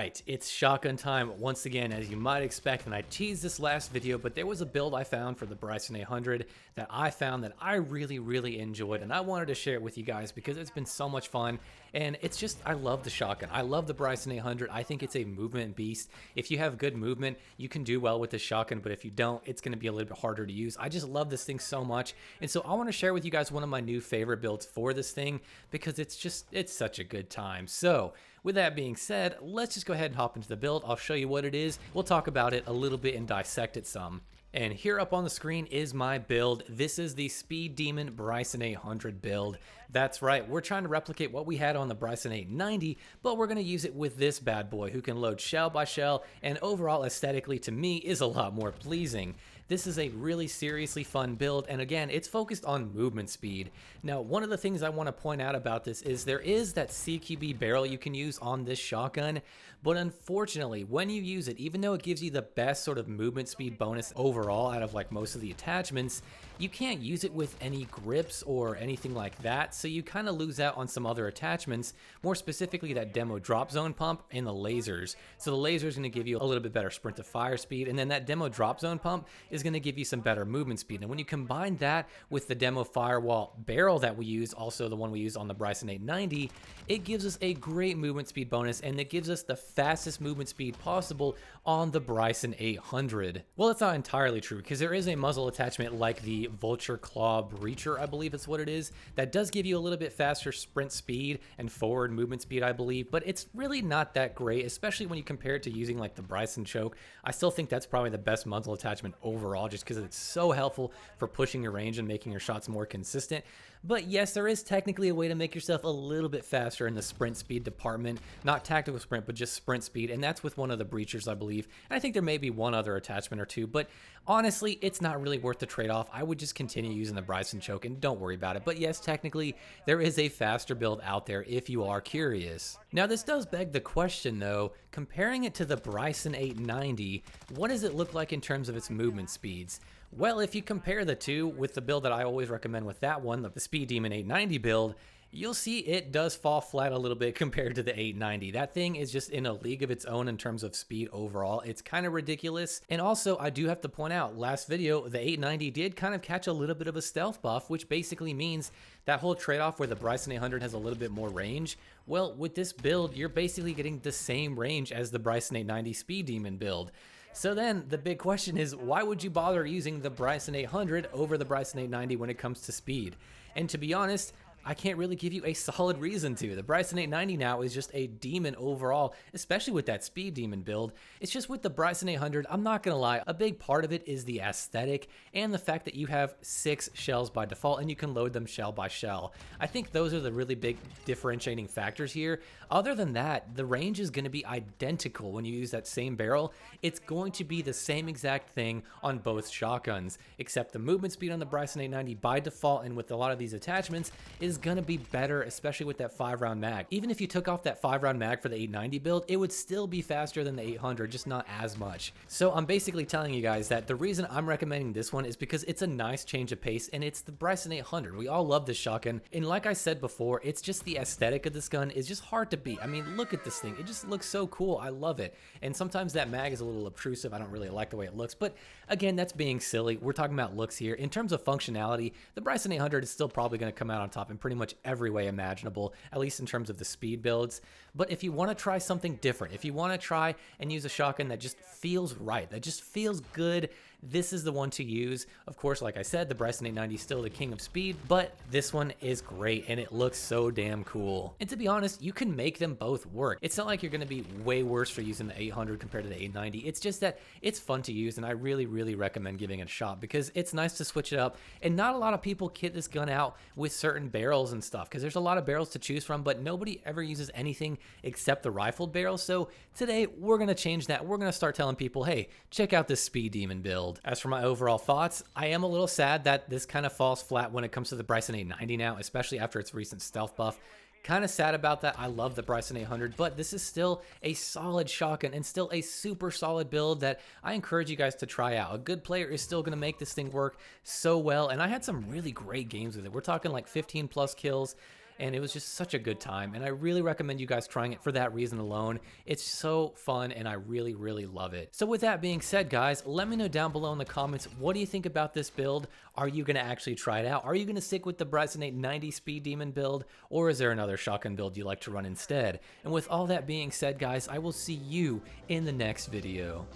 Alright, it's shotgun time once again, as you might expect, and I teased this last video, but there was a build I found for the Bryson 800 that I found that I really enjoyed, and I wanted to share it with you guys because it's been so much fun, and it's just, I love the shotgun. I love the Bryson 800. I think it's a movement beast. If you have good movement, you can do well with the shotgun, but if you don't, it's going to be a little bit harder to use. I just love this thing so much, and so I want to share with you guys one of my new favorite builds for this thing because it's such a good time. So, with that being said, let's just go ahead and hop into the build. I'll show you what it is. We'll talk about it a little bit and dissect it some. And here up on the screen is my build. This is the Speed Demon Bryson 800 build. That's right, we're trying to replicate what we had on the Bryson 890, but we're going to use it with this bad boy who can load shell by shell, and overall aesthetically to me is a lot more pleasing. This is a really seriously fun build, and again, it's focused on movement speed. Now, one of the things I want to point out about this is there is that CQB barrel you can use on this shotgun, but unfortunately, when you use it, even though it gives you the best sort of movement speed bonus overall out of like most of the attachments, you can't use it with any grips or anything like that, so you kind of lose out on some other attachments, more specifically that demo drop zone pump and the lasers. So the laser is going to give you a little bit better sprint to fire speed, and then that demo drop zone pump is going to give you some better movement speed. And when you combine that with the demo firewall barrel that we use, also the one we use on the Bryson 890, it gives us a great movement speed bonus, and it gives us the fastest movement speed possible on the Bryson 800. Well, that's not entirely true, because there is a muzzle attachment like the Vulture Claw Breacher, I believe it's what it is, that does give you a little bit faster sprint speed and forward movement speed, I believe, but it's really not that great, especially when you compare it to using like the Bryson choke. I still think that's probably the best muzzle attachment overall, just because it's so helpful for pushing your range and making your shots more consistent. But yes, there is technically a way to make yourself a little bit faster in the sprint speed department, not tactical sprint, but just sprint speed, and that's with one of the breachers, I believe. And I think there may be one other attachment or two, but honestly, it's not really worth the trade-off. I would just continue using the Bryson choke and don't worry about it. But yes, technically, there is a faster build out there if you are curious. Now, this does beg the question, though, comparing it to the Bryson 890, what does it look like in terms of its movement speeds? Well, if you compare the two with the build that I always recommend with that one, the Speed Demon 890 build, you'll see it does fall flat a little bit compared to the 890. That thing is just in a league of its own in terms of speed overall. It's kind of ridiculous. And also, I do have to point out, last video, the 890 did kind of catch a little bit of a stealth buff, which basically means that whole trade-off where the Bryson 800 has a little bit more range. Well, with this build, you're basically getting the same range as the Bryson 890 Speed Demon build. So then the big question is, why would you bother using the Bryson 800 over the Bryson 890 when it comes to speed? And to be honest, I can't really give you a solid reason to. The Bryson 890 now is just a demon overall, especially with that Speed Demon build. It's just with the Bryson 800, I'm not gonna lie, a big part of it is the aesthetic and the fact that you have 6 shells by default and you can load them shell by shell. I think those are the really big differentiating factors here. Other than that, the range is gonna be identical when you use that same barrel. It's going to be the same exact thing on both shotguns, except the movement speed on the Bryson 890 by default and with a lot of these attachments is gonna be better, especially with that 5-round mag. Even if you took off that 5-round mag for the 890 build, it would still be faster than the 800, just not as much. So I'm basically telling you guys that the reason I'm recommending this one is because it's a nice change of pace, and it's the Bryson 800. We all love this shotgun, and like I said before, it's just the aesthetic of this gun is just hard to beat. I mean, look at this thing. It just looks so cool. I love it. And sometimes that mag is a little obtrusive. I don't really like the way it looks, but again, that's being silly. We're talking about looks here. In terms of functionality, the Bryson 800 is still probably going to come out on top in pretty much every way imaginable, at least in terms of the speed builds. But if you want to try something different, if you want to try and use a shotgun that just feels right, that just feels good, this is the one to use. Of course, like I said, the Bryson 890 is still the king of speed, but this one is great and it looks so damn cool. And to be honest, you can make them both work. It's not like you're going to be way worse for using the 800 compared to the 890. It's just that it's fun to use, and I really recommend giving it a shot because it's nice to switch it up. And not a lot of people kit this gun out with certain barrels and stuff because there's a lot of barrels to choose from, but nobody ever uses anything except the rifled barrel. So today we're going to change that. We're going to start telling people, hey, check out this Speed Demon build. As for my overall thoughts, I am a little sad that this kind of falls flat when it comes to the Bryson 890 now, especially after its recent stealth buff. Kind of sad about that. I love the Bryson 800, but this is still a solid shotgun and still a super solid build that I encourage you guys to try out. A good player is still going to make this thing work so well, and I had some really great games with it. We're talking like 15 plus kills. and it was just such a good time, and I really recommend you guys trying it for that reason alone. It's so fun, and I really, really love it. So with that being said, guys, let me know down below in the comments, what do you think about this build? Are you going to actually try it out? Are you going to stick with the Bryson 90 Speed Demon build, or is there another shotgun build you like to run instead? And with all that being said, guys, I will see you in the next video.